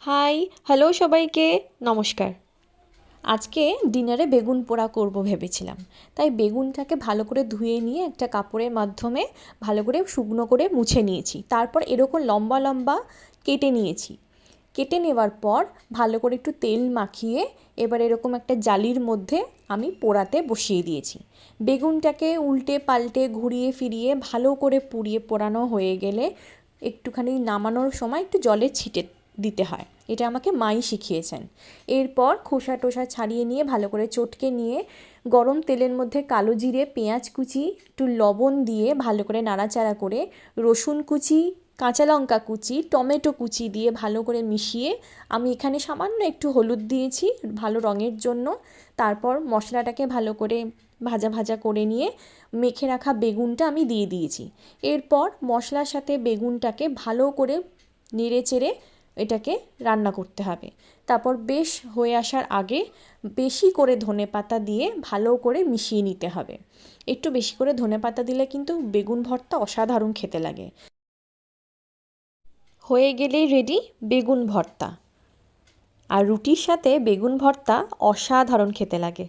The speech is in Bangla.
হাই, হ্যালো সবাইকে, নমস্কার। আজকে ডিনারে বেগুন পোড়া করব ভেবেছিলাম। তাই বেগুনটাকে ভালো করে ধুয়ে নিয়ে একটা কাপড়ের মাধ্যমে ভালো করে শুকনো করে মুছে নিয়েছি। তারপর এরকম লম্বা লম্বা কেটে নিয়েছি। কেটে নেওয়ার পর ভালো করে একটু তেল মাখিয়ে এবার এরকম একটা জালির মধ্যে আমি পোড়াতে বসিয়ে দিয়েছি। বেগুনটাকে উল্টে পাল্টে ঘুরিয়ে ফিরিয়ে ভালো করে পুড়িয়ে পোড়ানো হয়ে গেলে একটুখানি নামানোর সময় একটু জলের ছিটে দিতে হয়। এটা আমাকে মাই শিখিয়েছেন। এরপর খোসা টোসা ছাড়িয়ে নিয়ে ভালো করে চটকে নিয়ে গরম তেলের মধ্যে কালো জিরে, পেঁয়াজ কুচি, একটু লবণ দিয়ে ভালো করে নাড়াচাড়া করে রসুন কুচি, কাঁচা লঙ্কা কুচি, টমেটো কুচি দিয়ে ভালো করে মিশিয়ে আমি এখানে সামান্য একটু হলুদ দিয়েছি ভালো রঙের জন্য। তারপর মশলাটাকে ভালো করে ভাজা ভাজা করে নিয়ে মেখে রাখা বেগুনটা আমি দিয়ে দিয়েছি। এরপর মশলার সাথে বেগুনটাকে ভালো করে নেড়ে চেড়ে এটাকে রান্না করতে হবে। তারপর বেশ হয়ে আসার আগে বেশি করে ধনেপাতা দিয়ে ভালো করে মিশিয়ে নিতে হবে। একটু বেশি করে ধনেপাতা দিলে কিন্তু বেগুন ভর্তা অসাধারণ খেতে লাগে। হয়ে গেলেই রেডি বেগুন ভর্তা। আর রুটির সাথে বেগুন ভর্তা অসাধারণ খেতে লাগে।